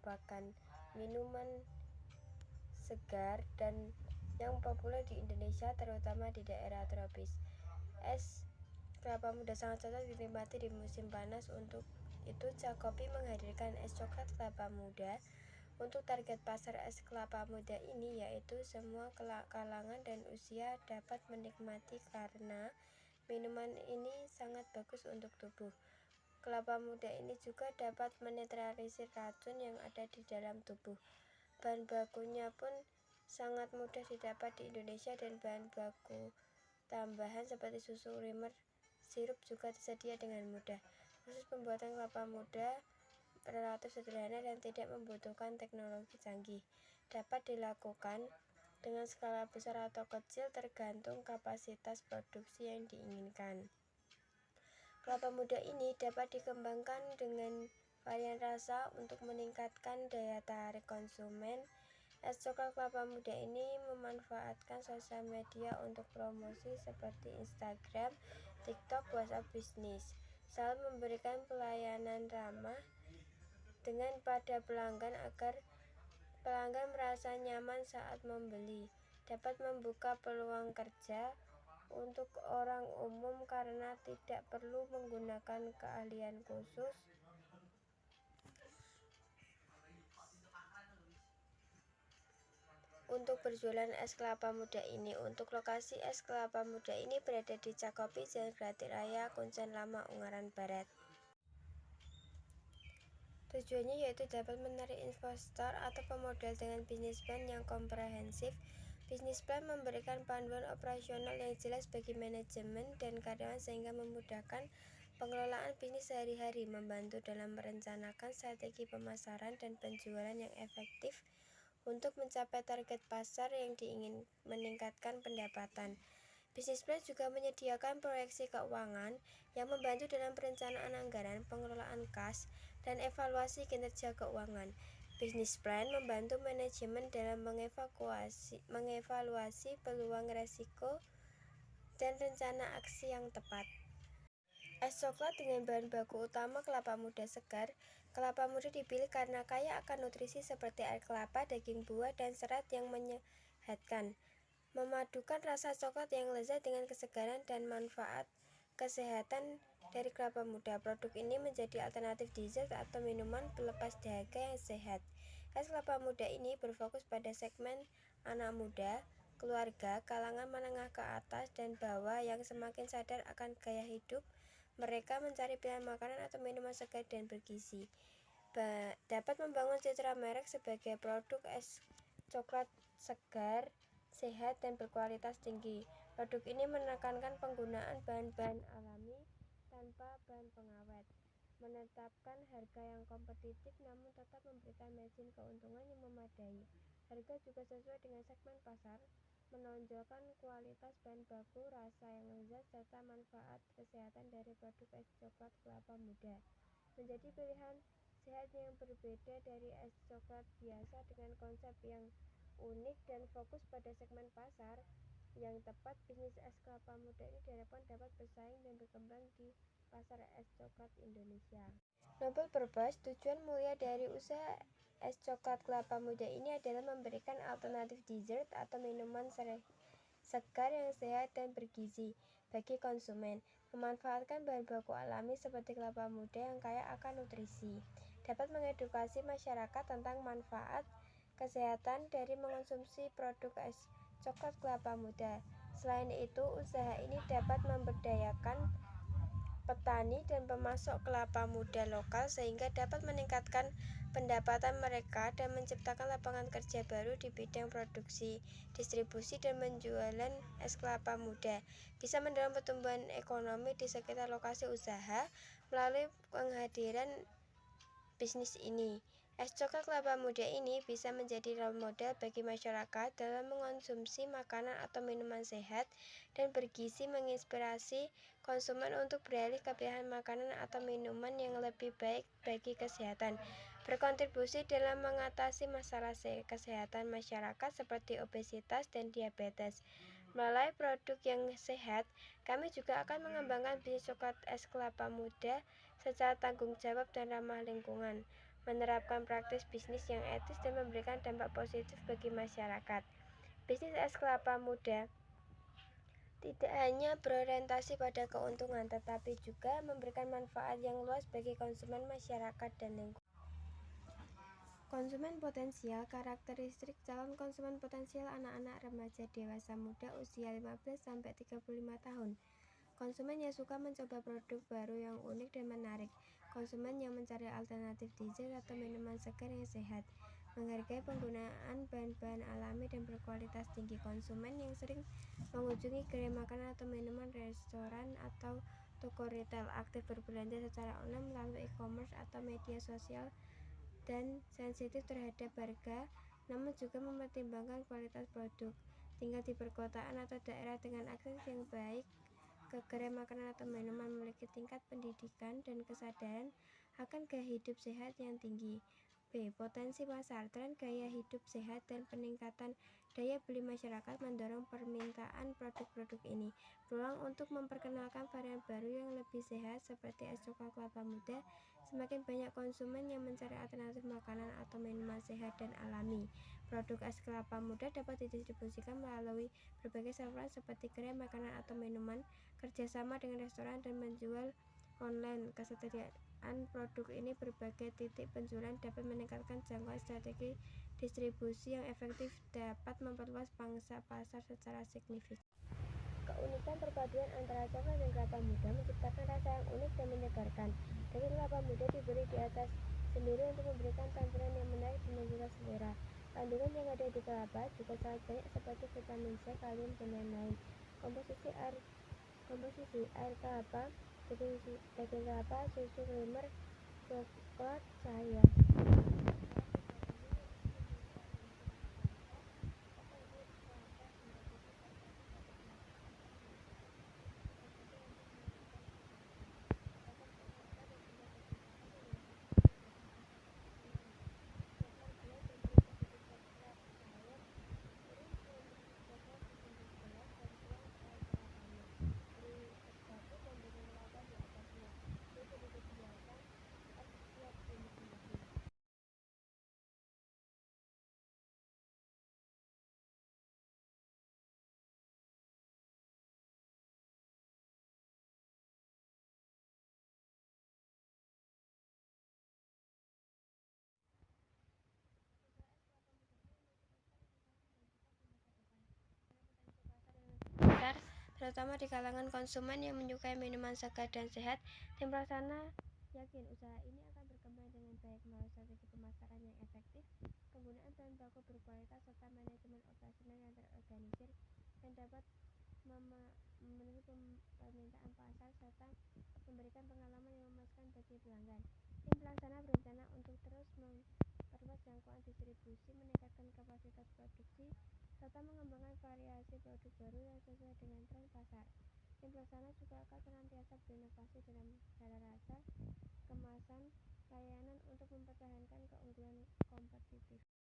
merupakan minuman segar dan yang populer di Indonesia, terutama di daerah tropis. Es kelapa muda sangat cocok dinikmati di musim panas. Untuk itu, Cakopi menghadirkan es coklat kelapa muda. Untuk target pasar es kelapa muda ini yaitu semua kalangan dan usia dapat menikmati karena minuman ini sangat bagus untuk tubuh. Kelapa muda ini juga dapat menetralisir racun yang ada di dalam tubuh. Bahan bakunya pun sangat mudah didapat di Indonesia dan bahan baku tambahan seperti susu creamer, sirup juga tersedia dengan mudah. Proses pembuatan kelapa muda relatif sederhana dan tidak membutuhkan teknologi canggih. Dapat dilakukan dengan skala besar atau kecil tergantung kapasitas produksi yang diinginkan. Kelapa muda ini dapat dikembangkan dengan varian rasa untuk meningkatkan daya tarik konsumen. Es coklat kelapa muda ini memanfaatkan sosial media untuk promosi seperti Instagram, TikTok, WhatsApp bisnis. Selalu memberikan pelayanan ramah dengan pada pelanggan agar pelanggan merasa nyaman saat membeli. Dapat membuka peluang kerja untuk orang umum karena tidak perlu menggunakan keahlian khusus untuk berjualan es kelapa muda ini. Untuk lokasi es kelapa muda ini berada di Cakopi, Jalan Grati Raya, Kuncen Lama, Ungaran Barat. Tujuannya yaitu dapat menarik investor atau pemodal dengan bisnis plan yang komprehensif. Bisnis plan memberikan panduan operasional yang jelas bagi manajemen dan karyawan sehingga memudahkan pengelolaan bisnis sehari-hari, membantu dalam merencanakan strategi pemasaran dan penjualan yang efektif untuk mencapai target pasar yang diingin, meningkatkan pendapatan. Bisnis plan juga menyediakan proyeksi keuangan yang membantu dalam perencanaan anggaran, pengelolaan kas, dan evaluasi kinerja keuangan. Bisnis plan membantu manajemen dalam mengevaluasi peluang resiko dan rencana aksi yang tepat. Es coklat dengan bahan baku utama kelapa muda segar. Kelapa muda dipilih karena kaya akan nutrisi seperti air kelapa, daging buah, dan serat yang menyehatkan. Memadukan rasa coklat yang lezat dengan kesegaran dan manfaat kesehatan dari kelapa muda. Produk ini menjadi alternatif dessert atau minuman pelepas dahaga yang sehat. Es kelapa muda ini berfokus pada segmen anak muda, keluarga, kalangan menengah ke atas dan bawah yang semakin sadar akan gaya hidup. Mereka mencari pilihan makanan atau minuman segar dan bergizi. Dapat membangun citra merek sebagai produk es coklat segar, sehat, dan berkualitas tinggi. Produk ini menekankan penggunaan bahan-bahan alami tanpa bahan pengawet, menetapkan harga yang kompetitif namun tetap memberikan margin keuntungan yang memadai. Harga juga sesuai dengan segmen pasar, menonjolkan kualitas bahan baku, rasa yang lezat, serta manfaat kesehatan dari produk es coklat kelapa muda. Menjadi pilihan sehat yang berbeda dari es coklat biasa dengan konsep yang unik dan fokus pada segmen pasar yang tepat. Bisnis es kelapa muda ini diharapkan dapat bersaing dan berkembang di pasar es coklat Indonesia. Noble Purpose. Tujuan mulia dari usaha es coklat kelapa muda ini adalah memberikan alternatif dessert atau minuman segar yang sehat dan bergizi bagi konsumen. Memanfaatkan bahan baku alami seperti kelapa muda yang kaya akan nutrisi. Dapat mengedukasi masyarakat tentang manfaat kesehatan dari mengonsumsi produk es coklat kelapa muda. Selain itu, usaha ini dapat memberdayakan petani dan pemasok kelapa muda lokal sehingga dapat meningkatkan pendapatan mereka dan menciptakan lapangan kerja baru di bidang produksi, distribusi, dan penjualan es kelapa muda. Bisa mendorong pertumbuhan ekonomi di sekitar lokasi usaha melalui penghadiran bisnis ini. Es coklat kelapa muda ini bisa menjadi role model bagi masyarakat dalam mengonsumsi makanan atau minuman sehat dan bergizi, menginspirasi konsumen untuk beralih ke pilihan makanan atau minuman yang lebih baik bagi kesehatan, berkontribusi dalam mengatasi masalah kesehatan masyarakat seperti obesitas dan diabetes. Melalui produk yang sehat, kami juga akan mengembangkan bisnis coklat es kelapa muda secara tanggung jawab dan ramah lingkungan, menerapkan praktis bisnis yang etis dan memberikan dampak positif bagi masyarakat. Bisnis es kelapa muda tidak hanya berorientasi pada keuntungan, tetapi juga memberikan manfaat yang luas bagi konsumen, masyarakat, dan lingkungan. Konsumen potensial. Karakteristik calon konsumen potensial: anak-anak, remaja, dewasa muda usia 15-35 tahun. Konsumen yang suka mencoba produk baru yang unik dan menarik. Konsumen yang mencari alternatif dessert atau minuman segar yang sehat. Menghargai penggunaan bahan-bahan alami dan berkualitas tinggi. Konsumen yang sering mengunjungi gerai makanan atau minuman, restoran atau toko retail. Aktif berbelanja secara online melalui e-commerce atau media sosial dan sensitif terhadap harga, namun juga mempertimbangkan kualitas produk. Tinggal di perkotaan atau daerah dengan akses yang baik ke gerai makanan atau minuman, memiliki tingkat pendidikan dan kesadaran akan gaya hidup sehat yang tinggi. B. Potensi pasar. Tren gaya hidup sehat dan peningkatan daya beli masyarakat mendorong permintaan produk-produk ini. Peluang untuk memperkenalkan varian baru yang lebih sehat seperti es coklat kelapa muda. Semakin banyak konsumen yang mencari alternatif makanan atau minuman sehat dan alami. Produk es kelapa muda dapat didistribusikan melalui berbagai saluran seperti gerai makanan atau minuman, kerjasama dengan restoran, dan menjual online. Ketersediaan produk ini berbagai titik penjualan dapat meningkatkan jangkauan. Strategi distribusi yang efektif dapat memperluas pangsa pasar secara signifikan. Keunikan perpaduan antara coklat dan kelapa muda menciptakan rasa yang unik dan menyegarkan. Daging kelapa muda diberi di atas sendiri untuk memberikan tampilan yang menarik dan menggugah selera. Kandungan yang ada di kelapa juga sangat banyak seperti vitamin C, kalium, dan lain-lain. Komposisi air kelapa, daging kelapa, susu, creamer, coklat, cahaya. Besar, terutama di kalangan konsumen yang menyukai minuman segar dan sehat. Tim pelaksana yakin usaha ini akan berkembang dengan baik melalui strategi pemasaran yang efektif, penggunaan bahan baku berkualitas, serta manajemen operasional yang terorganisir yang dapat memenuhi permintaan pasar serta memberikan pengalaman yang memuaskan bagi pelanggan. Tim pelaksana berencana untuk terus memperluas jangkauan distribusi, meningkatkan kapasitas produksi, serta mengembangkan variasi produk baru yang sesuai dengan tren pasar. Tim pelaksana juga akan senantiasa berinovasi dalam cara rasa, kemasan, layanan untuk mempertahankan keunggulan kompetitif.